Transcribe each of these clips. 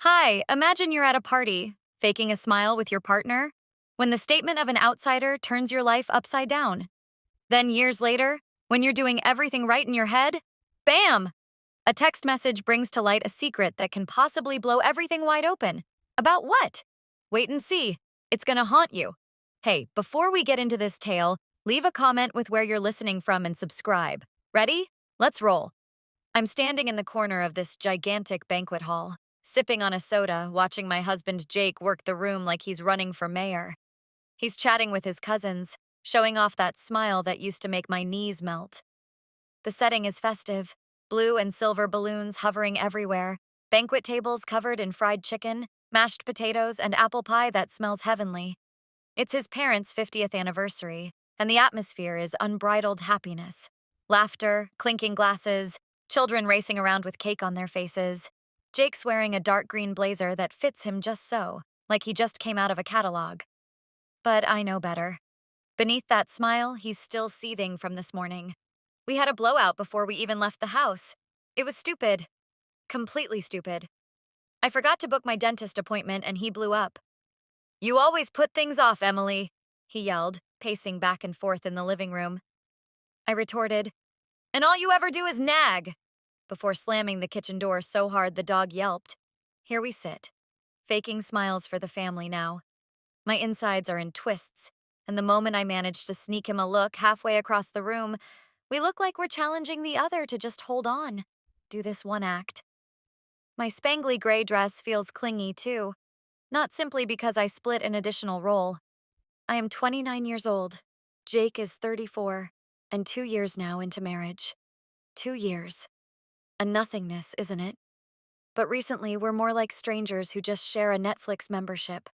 Hi, imagine you're at a party, faking a smile with your partner, when the statement of an outsider turns your life upside down. Then years later, when you're doing everything right in your head, bam! A text message brings to light a secret that can possibly blow everything wide open. About what? Wait and see. It's gonna haunt you. Hey, before we get into this tale, leave a comment with where you're listening from and subscribe. Ready? Let's roll. I'm standing in the corner of this gigantic banquet hall, sipping on a soda, watching my husband Jake work the room like he's running for mayor. He's chatting with his cousins, showing off that smile that used to make my knees melt. The setting is festive, blue and silver balloons hovering everywhere, banquet tables covered in fried chicken, mashed potatoes, and apple pie that smells heavenly. It's his parents' 50th anniversary, and the atmosphere is unbridled happiness. Laughter, clinking glasses, children racing around with cake on their faces. Jake's wearing a dark green blazer that fits him just so, like he just came out of a catalog. But I know better. Beneath that smile, he's still seething from this morning. We had a blowout before we even left the house. It was stupid. Completely stupid. I forgot to book my dentist appointment and he blew up. "You always put things off, Emily," he yelled, pacing back and forth in the living room. I retorted, "And all you ever do is nag," before slamming the kitchen door so hard the dog yelped. Here we sit, faking smiles for the family now. My insides are in twists, and the moment I manage to sneak him a look halfway across the room, we look like we're challenging the other to just hold on, do this one act. My spangly gray dress feels clingy too, not simply because I split an additional role. I am 29 years old, Jake is 34, and 2 years now into marriage. 2 years. A nothingness, isn't it? But recently, we're more like strangers who just share a Netflix membership.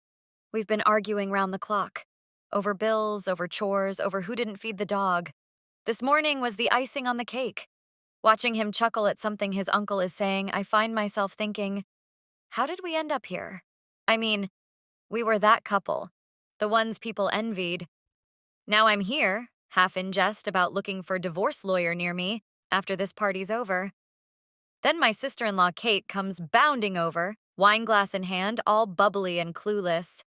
We've been arguing round the clock. Over bills, over chores, over who didn't feed the dog. This morning was the icing on the cake. Watching him chuckle at something his uncle is saying, I find myself thinking, how did we end up here? I mean, we were that couple, the ones people envied. Now I'm here, half in jest about looking for a divorce lawyer near me after this party's over. Then my sister-in-law Kate comes bounding over, wine glass in hand, all bubbly and clueless.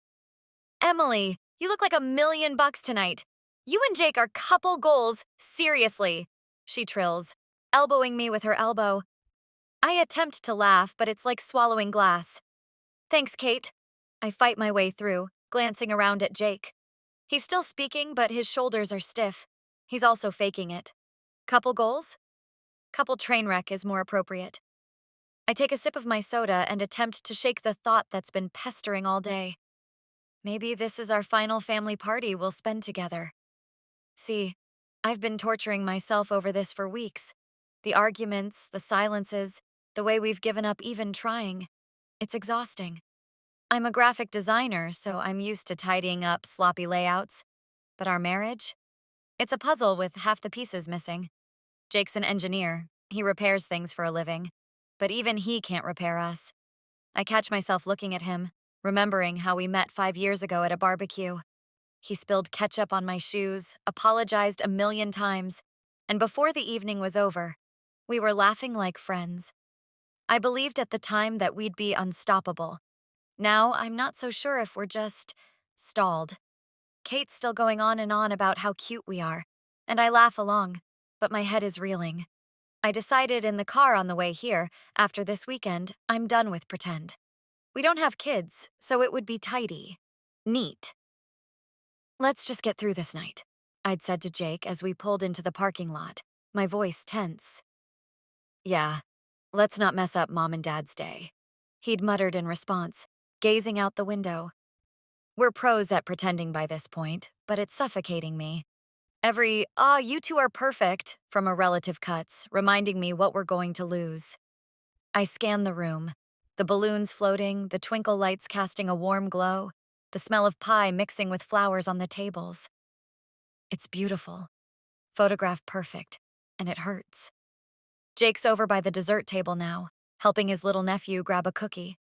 "Emily, you look like $1,000,000 tonight. You and Jake are couple goals, seriously," she trills, elbowing me with her elbow. I attempt to laugh, but it's like swallowing glass. "Thanks, Kate." I fight my way through, glancing around at Jake. He's still speaking, but his shoulders are stiff. He's also faking it. Couple goals? Couple train wreck is more appropriate. I take a sip of my soda and attempt to shake the thought that's been pestering all day. Maybe this is our final family party we'll spend together. See, I've been torturing myself over this for weeks. The arguments, the silences, the way we've given up even trying. It's exhausting. I'm a graphic designer, so I'm used to tidying up sloppy layouts. But our marriage? It's a puzzle with half the pieces missing. Jake's an engineer. He repairs things for a living. But even he can't repair us. I catch myself looking at him, remembering how we met 5 years ago at a barbecue. He spilled ketchup on my shoes, apologized 1,000,000 times, and before the evening was over, we were laughing like friends. I believed at the time that we'd be unstoppable. Now I'm not so sure if we're just stalled. Kate's still going on and on about how cute we are, and I laugh along, but my head is reeling. I decided in the car on the way here, after this weekend, I'm done with pretend. We don't have kids, so it would be tidy. Neat. "Let's just get through this night," I'd said to Jake as we pulled into the parking lot, my voice tense. "Yeah, let's not mess up Mom and Dad's day," he'd muttered in response, gazing out the window. We're pros at pretending by this point, but it's suffocating me. Every, you two are perfect, from a relative cuts, reminding me what we're going to lose. I scan the room. The balloons floating, the twinkle lights casting a warm glow, the smell of pie mixing with flowers on the tables. It's beautiful. Photograph perfect. And it hurts. Jake's over by the dessert table now, helping his little nephew grab a cookie.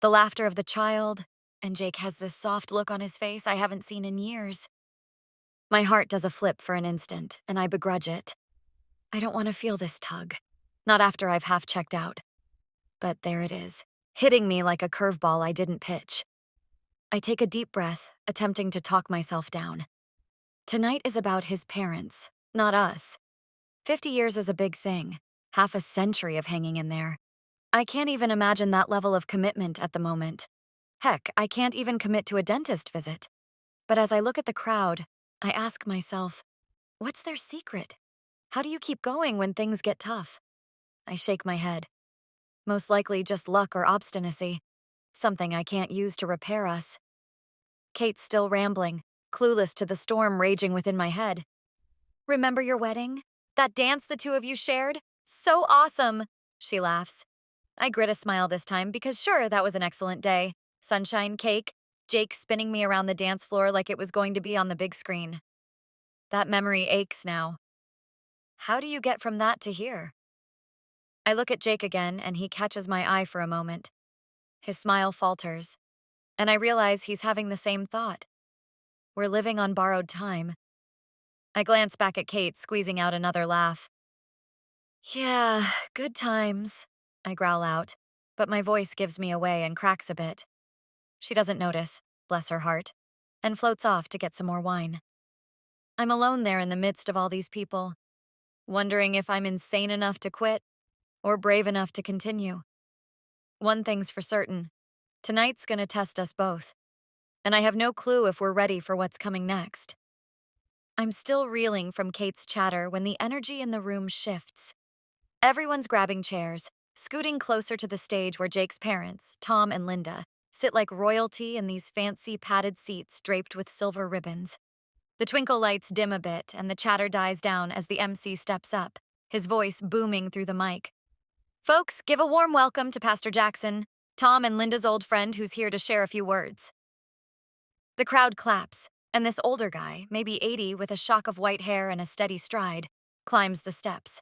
The laughter of the child, and Jake has this soft look on his face I haven't seen in years. My heart does a flip for an instant, and I begrudge it. I don't want to feel this tug. Not after I've half checked out. But there it is, hitting me like a curveball I didn't pitch. I take a deep breath, attempting to talk myself down. Tonight is about his parents, not us. 50 years is a big thing, half a century of hanging in there. I can't even imagine that level of commitment at the moment. Heck, I can't even commit to a dentist visit. But as I look at the crowd, I ask myself, what's their secret? How do you keep going when things get tough? I shake my head. Most likely just luck or obstinacy, something I can't use to repair us. Kate's still rambling, clueless to the storm raging within my head. Remember your wedding? That dance the two of you shared? So awesome, she laughs. I grit a smile this time because sure, that was an excellent day. Sunshine, cake, Jake spinning me around the dance floor like it was going to be on the big screen. That memory aches now. How do you get from that to here? I look at Jake again and he catches my eye for a moment. His smile falters, and I realize he's having the same thought. We're living on borrowed time. I glance back at Kate, squeezing out another laugh. Yeah, good times, I growl out, but my voice gives me away and cracks a bit. She doesn't notice, bless her heart, and floats off to get some more wine. I'm alone there in the midst of all these people, wondering if I'm insane enough to quit or brave enough to continue. One thing's for certain, tonight's gonna test us both, and I have no clue if we're ready for what's coming next. I'm still reeling from Kate's chatter when the energy in the room shifts. Everyone's grabbing chairs, scooting closer to the stage where Jake's parents, Tom and Linda, sit like royalty in these fancy padded seats draped with silver ribbons. The twinkle lights dim a bit and the chatter dies down as the MC steps up, his voice booming through the mic. Folks, give a warm welcome to Pastor Jackson, Tom and Linda's old friend who's here to share a few words. The crowd claps, and this older guy, maybe 80 with a shock of white hair and a steady stride, climbs the steps.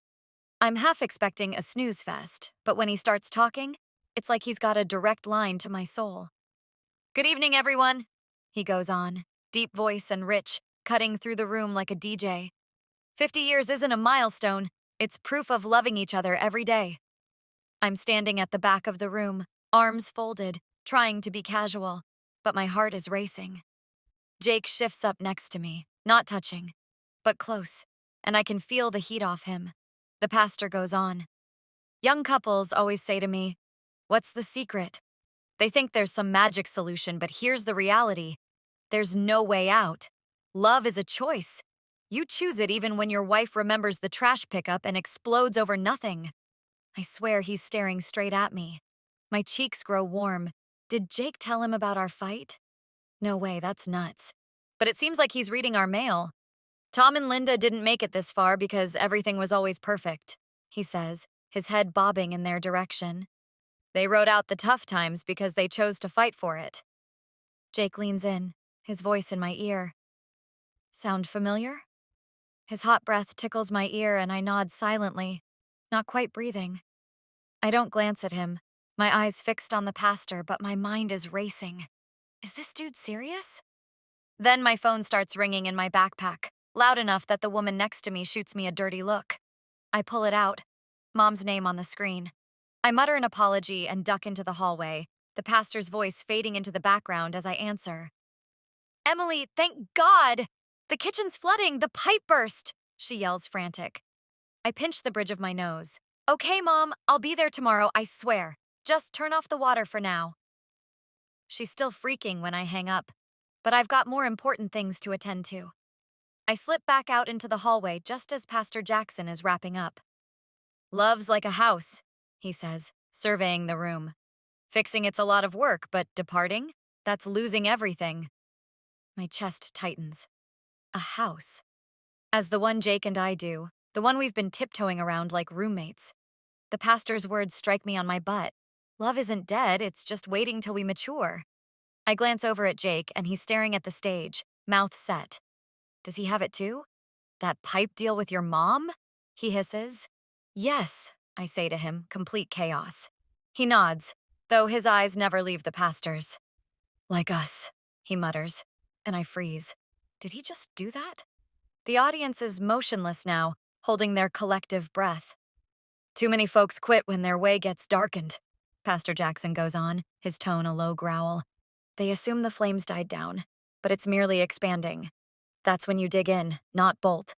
I'm half expecting a snooze fest, but when he starts talking, it's like he's got a direct line to my soul. Good evening, everyone, he goes on, deep voice and rich, cutting through the room like a DJ. 50 years isn't a milestone, it's proof of loving each other every day. I'm standing at the back of the room, arms folded, trying to be casual, but my heart is racing. Jake shifts up next to me, not touching, but close, and I can feel the heat off him. The pastor goes on. Young couples always say to me, what's the secret? They think there's some magic solution, but here's the reality. There's no way out. Love is a choice. You choose it even when your wife remembers the trash pickup and explodes over nothing. I swear he's staring straight at me. My cheeks grow warm. Did Jake tell him about our fight? No way, that's nuts. But it seems like he's reading our mail. Tom and Linda didn't make it this far because everything was always perfect, he says, his head bobbing in their direction. They wrote out the tough times because they chose to fight for it. Jake leans in, his voice in my ear. Sound familiar? His hot breath tickles my ear and I nod silently, not quite breathing. I don't glance at him, my eyes fixed on the pastor, but my mind is racing. Is this dude serious? Then my phone starts ringing in my backpack, loud enough that the woman next to me shoots me a dirty look. I pull it out, Mom's name on the screen. I mutter an apology and duck into the hallway, the pastor's voice fading into the background as I answer. Emily, thank God! The kitchen's flooding, the pipe burst, she yells frantic. I pinch the bridge of my nose. Okay, Mom, I'll be there tomorrow, I swear. Just turn off the water for now. She's still freaking when I hang up, but I've got more important things to attend to. I slip back out into the hallway just as Pastor Jackson is wrapping up. Love's like a house, he says, surveying the room. Fixing it's a lot of work, but departing? That's losing everything. My chest tightens. A house. As the one Jake and I do, the one we've been tiptoeing around like roommates. The pastor's words strike me on my butt. Love isn't dead, it's just waiting till we mature. I glance over at Jake and he's staring at the stage, mouth set. Does he have it too? That pipe deal with your mom? He hisses. Yes, I say to him, complete chaos. He nods, though his eyes never leave the pastor's. Like us, he mutters, and I freeze. Did he just do that? The audience is motionless now, holding their collective breath. Too many folks quit when their way gets darkened. Pastor Jackson goes on, his tone a low growl. They assume the flames died down, but it's merely expanding. That's when you dig in, not bolt.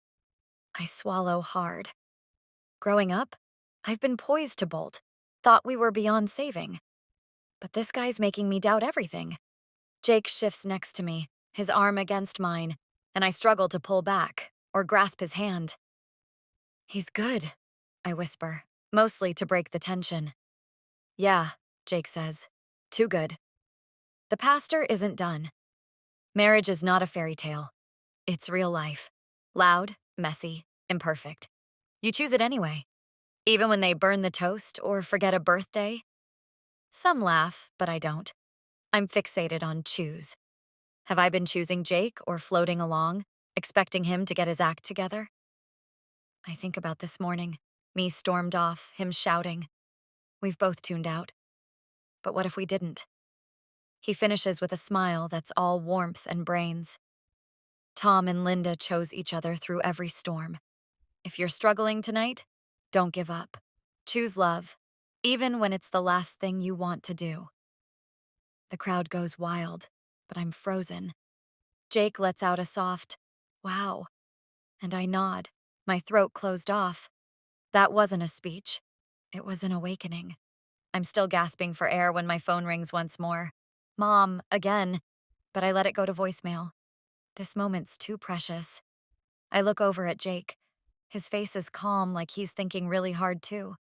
I swallow hard. Growing up, I've been poised to bolt, thought we were beyond saving. But this guy's making me doubt everything. Jake shifts next to me, his arm against mine, and I struggle to pull back or grasp his hand. He's good, I whisper, mostly to break the tension. Yeah, Jake says. Too good. The pastor isn't done. Marriage is not a fairy tale. It's real life. Loud, messy, imperfect. You choose it anyway. Even when they burn the toast or forget a birthday. Some laugh, but I don't. I'm fixated on choose. Have I been choosing Jake or floating along, expecting him to get his act together? I think about this morning. Me stormed off, him shouting. We've both tuned out. But what if we didn't? He finishes with a smile that's all warmth and brains. Tom and Linda chose each other through every storm. If you're struggling tonight, don't give up. Choose love, even when it's the last thing you want to do. The crowd goes wild, but I'm frozen. Jake lets out a soft, wow, and I nod, my throat closed off. That wasn't a speech. It was an awakening. I'm still gasping for air when my phone rings once more. Mom, again, but I let it go to voicemail. This moment's too precious. I look over at Jake. His face is calm, like he's thinking really hard too.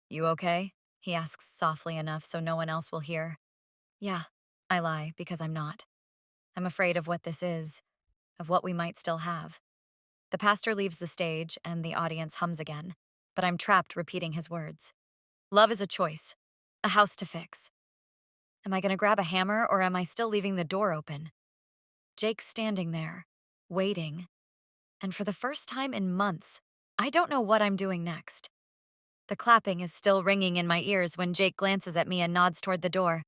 You okay? He asks softly enough so no one else will hear. Yeah, I lie because I'm not. I'm afraid of what this is, of what we might still have. The pastor leaves the stage and the audience hums again, but I'm trapped repeating his words. Love is a choice, a house to fix. Am I gonna grab a hammer or am I still leaving the door open? Jake's standing there, waiting, and for the first time in months, I don't know what I'm doing next. The clapping is still ringing in my ears when Jake glances at me and nods toward the door.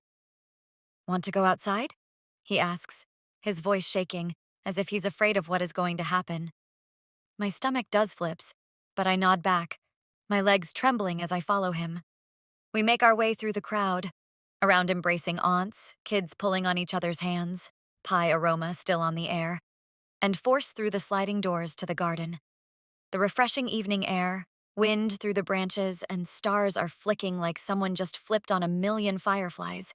Want to go outside? He asks, his voice shaking, as if he's afraid of what is going to happen. My stomach does flips, but I nod back, my legs trembling as I follow him. We make our way through the crowd, around embracing aunts, kids pulling on each other's hands, pie aroma still on the air, and force through the sliding doors to the garden. The refreshing evening air, wind through the branches, and stars are flicking like someone just flipped on a million fireflies.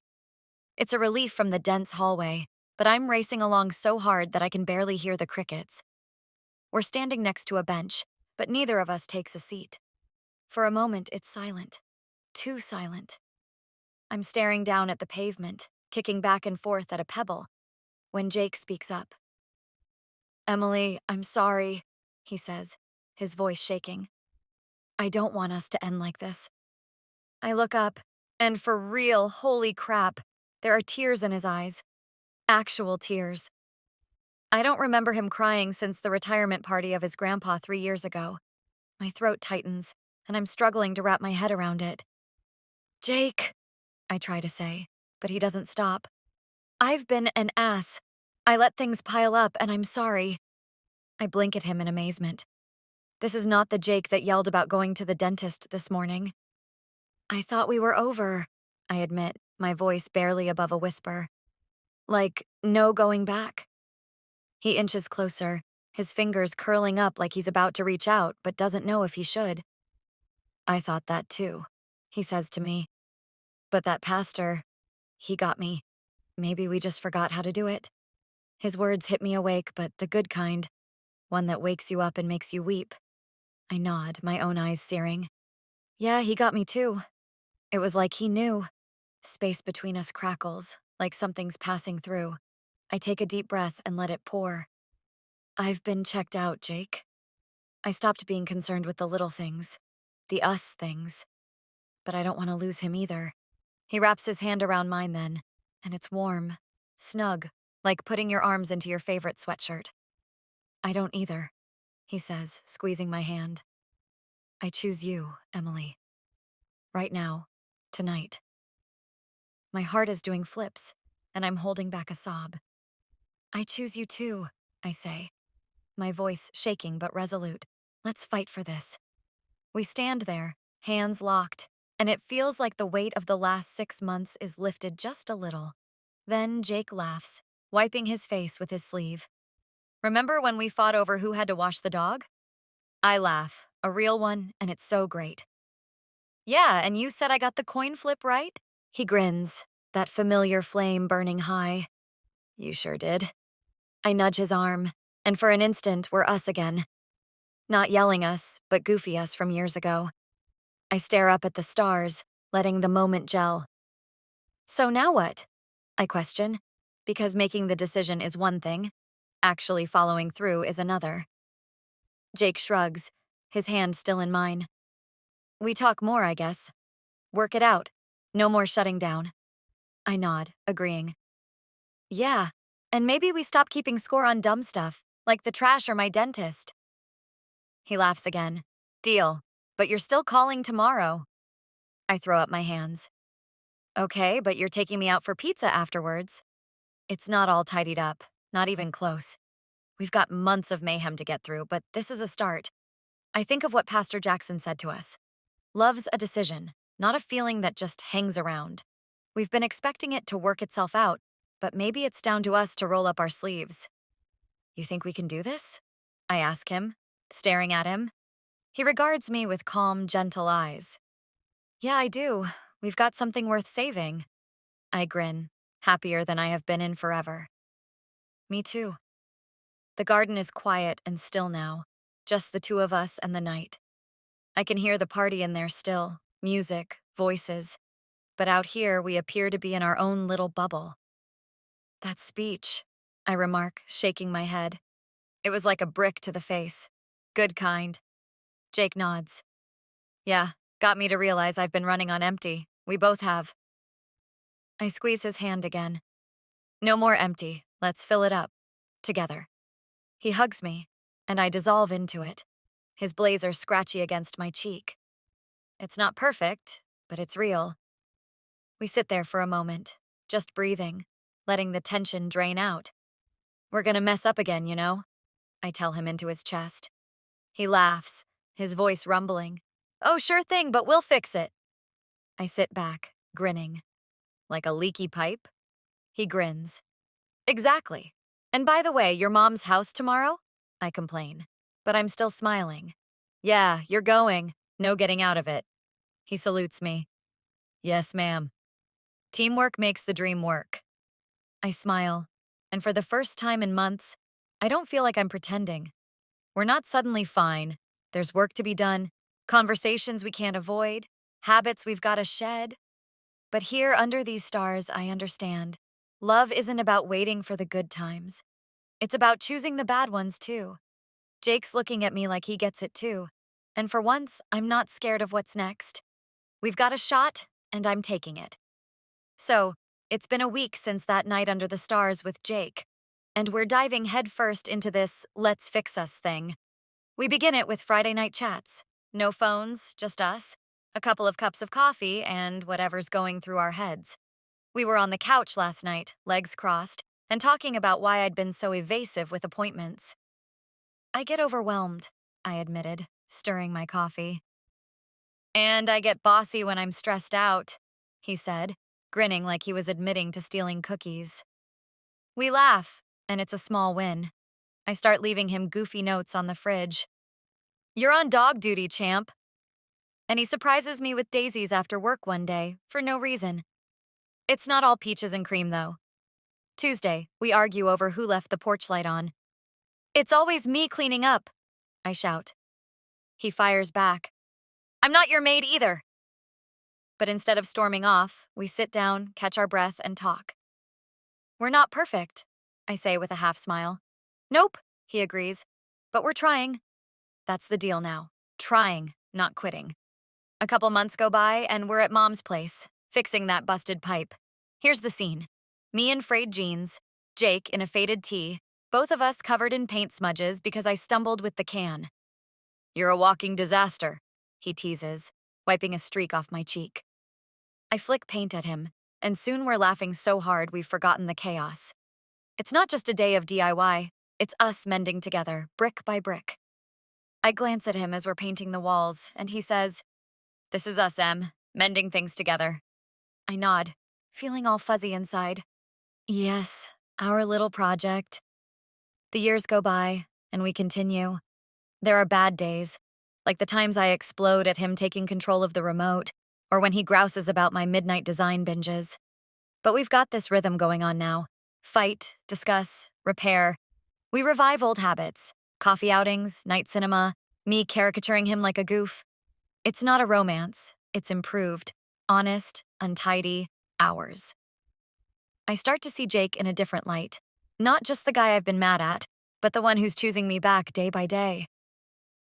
It's a relief from the dense hallway, but I'm racing along so hard that I can barely hear the crickets. We're standing next to a bench, but neither of us takes a seat. For a moment, it's silent. Too silent. I'm staring down at the pavement, kicking back and forth at a pebble, when Jake speaks up. Emily, I'm sorry, he says, his voice shaking. I don't want us to end like this. I look up, and for real, holy crap, there are tears in his eyes. Actual tears. I don't remember him crying since the retirement party of his grandpa 3 years ago. My throat tightens, and I'm struggling to wrap my head around it. Jake, I try to say, but he doesn't stop. I've been an ass. I let things pile up, and I'm sorry. I blink at him in amazement. This is not the Jake that yelled about going to the dentist this morning. I thought we were over, I admit, my voice barely above a whisper. Like, no going back. He inches closer, his fingers curling up like he's about to reach out, but doesn't know if he should. I thought that too, he says to me. But that pastor, he got me. Maybe we just forgot how to do it. His words hit me awake, but the good kind, one that wakes you up and makes you weep. I nod, my own eyes searing. Yeah, he got me too. It was like he knew. Space between us crackles, like something's passing through. I take a deep breath and let it pour. I've been checked out, Jake. I stopped being concerned with the little things, the us things. But I don't want to lose him either. He wraps his hand around mine then, and it's warm, snug, like putting your arms into your favorite sweatshirt. I don't either, he says, squeezing my hand. I choose you, Emily. Right now, tonight. My heart is doing flips, and I'm holding back a sob. I choose you too, I say, my voice shaking but resolute. Let's fight for this. We stand there, hands locked, and it feels like the weight of the last 6 months is lifted just a little. Then Jake laughs, wiping his face with his sleeve. Remember when we fought over who had to wash the dog? I laugh, a real one, and it's so great. Yeah, and you said I got the coin flip right? He grins, that familiar flame burning high. You sure did. I nudge his arm, and for an instant, we're us again. Not yelling us, but goofy us from years ago. I stare up at the stars, letting the moment gel. So now what? I question, because making the decision is one thing, actually following through is another. Jake shrugs, his hand still in mine. We talk more, I guess. Work it out. No more shutting down. I nod, agreeing. Yeah, and maybe we stop keeping score on dumb stuff, like the trash or my dentist. He laughs again. Deal, but you're still calling tomorrow. I throw up my hands. Okay, but you're taking me out for pizza afterwards. It's not all tidied up, not even close. We've got months of mayhem to get through, but this is a start. I think of what Pastor Jackson said to us. Love's a decision, not a feeling that just hangs around. We've been expecting it to work itself out, but maybe it's down to us to roll up our sleeves. You think we can do this? I ask him, staring at him. He regards me with calm, gentle eyes. Yeah, I do. We've got something worth saving. I grin, happier than I have been in forever. Me too. The garden is quiet and still now, just the two of us and the night. I can hear the party in there still, music, voices, but out here we appear to be in our own little bubble. That speech, I remark, shaking my head. It was like a brick to the face. Good kind. Jake nods. Yeah, got me to realize I've been running on empty. We both have. I squeeze his hand again. No more empty. Let's fill it up. Together. He hugs me, and I dissolve into it, his blazer scratchy against my cheek. It's not perfect, but it's real. We sit there for a moment, just breathing, letting the tension drain out. We're gonna mess up again, you know? I tell him into his chest. He laughs, his voice rumbling. Oh, sure thing, but we'll fix it. I sit back, grinning. Like a leaky pipe? He grins. Exactly. And by the way, your mom's house tomorrow? I complain. But I'm still smiling. Yeah, you're going. No getting out of it. He salutes me. Yes, ma'am. Teamwork makes the dream work. I smile. And for the first time in months, I don't feel like I'm pretending. We're not suddenly fine. There's work to be done, conversations we can't avoid, habits we've got to shed. But here under these stars, I understand. Love isn't about waiting for the good times. It's about choosing the bad ones, too. Jake's looking at me like he gets it, too. And for once, I'm not scared of what's next. We've got a shot, and I'm taking it. So, it's been a week since that night under the stars with Jake. And we're diving headfirst into this let's fix us thing. We begin it with Friday night chats. No phones, just us. A couple of cups of coffee, and whatever's going through our heads. We were on the couch last night, legs crossed, and talking about why I'd been so evasive with appointments. I get overwhelmed, I admitted, stirring my coffee. And I get bossy when I'm stressed out, he said, grinning like he was admitting to stealing cookies. We laugh, and it's a small win. I start leaving him goofy notes on the fridge. You're on dog duty, champ. And he surprises me with daisies after work one day, for no reason. It's not all peaches and cream, though. Tuesday, we argue over who left the porch light on. It's always me cleaning up, I shout. He fires back. I'm not your maid either. But instead of storming off, we sit down, catch our breath, and talk. We're not perfect, I say with a half smile. Nope, he agrees. But we're trying. That's the deal now. Trying, not quitting. A couple months go by, and we're at Mom's place, fixing that busted pipe. Here's the scene. Me in frayed jeans, Jake in a faded tee, both of us covered in paint smudges because I stumbled with the can. You're a walking disaster, he teases, wiping a streak off my cheek. I flick paint at him, and soon we're laughing so hard we've forgotten the chaos. It's not just a day of DIY, it's us mending together, brick by brick. I glance at him as we're painting the walls, and he says, This is us, Em. Mending things together. I nod, feeling all fuzzy inside. Yes, our little project. The years go by, and we continue. There are bad days, like the times I explode at him taking control of the remote, or when he grouses about my midnight design binges. But we've got this rhythm going on now. Fight, discuss, repair. We revive old habits. Coffee outings, night cinema, me caricaturing him like a goof. It's not a romance. It's improved. Honest, untidy, ours. I start to see Jake in a different light. Not just the guy I've been mad at, but the one who's choosing me back day by day.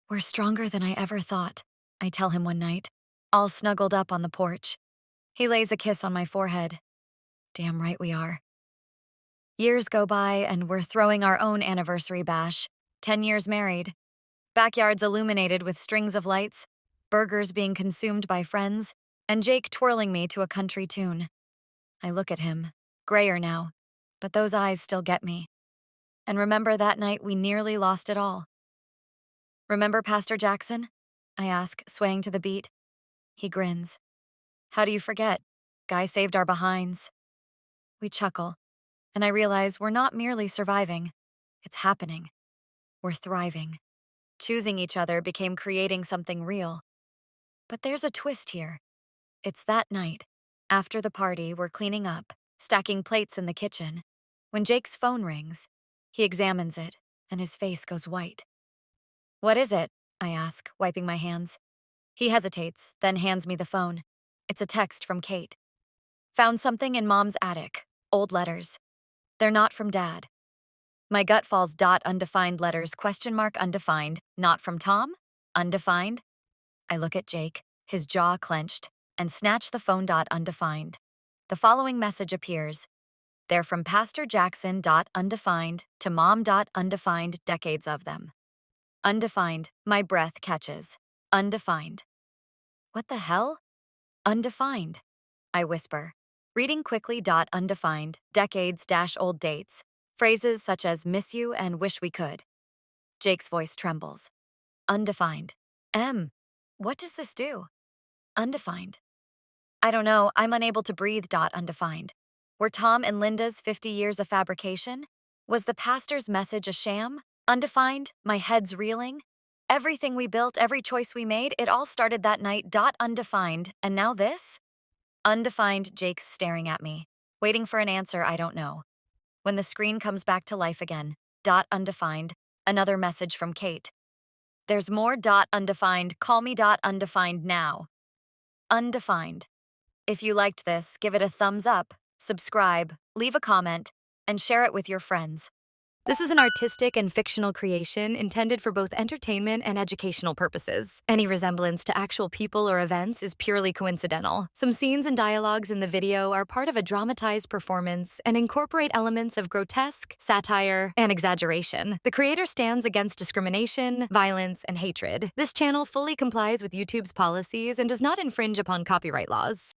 We're stronger than I ever thought, I tell him one night, all snuggled up on the porch. He lays a kiss on my forehead. Damn right we are. Years go by and we're throwing our own anniversary bash. 10 years married. Backyards illuminated with strings of lights, burgers being consumed by friends, and Jake twirling me to a country tune. I look at him, grayer now, but those eyes still get me. And remember that night we nearly lost it all. Remember Pastor Jackson? I ask, swaying to the beat. He grins. How do you forget? Guy saved our behinds. We chuckle, and I realize we're not merely surviving. It's happening. We're thriving. Choosing each other became creating something real. But there's a twist here. It's that night. After the party, we're cleaning up, stacking plates in the kitchen. When Jake's phone rings, he examines it, and his face goes white. What is it? I ask, wiping my hands. He hesitates, then hands me the phone. It's a text from Kate. Found something in Mom's attic. Old letters. They're not from Dad. My gut falls undefined letters, undefined, not from Tom? Undefined? I look at Jake, his jaw clenched, and snatch the phone undefined. The following message appears. They're from Pastor Jackson undefined to Mom undefined, decades of them. Undefined, my breath catches. Undefined. What the hell? Undefined. I whisper, reading quickly undefined, decades old dates, phrases such as miss you and wish we could. Jake's voice trembles. Undefined. What does this do? Undefined. I don't know, I'm unable to breathe undefined. Were Tom and Linda's 50 years of fabrication? Was the pastor's message a sham? Undefined, my head's reeling. Everything we built, every choice we made, it all started that night undefined, and now this? Undefined, Jake's staring at me, waiting for an answer I don't know. When the screen comes back to life again, undefined, another message from Kate. There's more undefined, call me undefined now. Undefined. If you liked this, give it a thumbs up, subscribe, leave a comment, and share it with your friends. This is an artistic and fictional creation intended for both entertainment and educational purposes. Any resemblance to actual people or events is purely coincidental. Some scenes and dialogues in the video are part of a dramatized performance and incorporate elements of grotesque, satire, and exaggeration. The creator stands against discrimination, violence, and hatred. This channel fully complies with YouTube's policies and does not infringe upon copyright laws.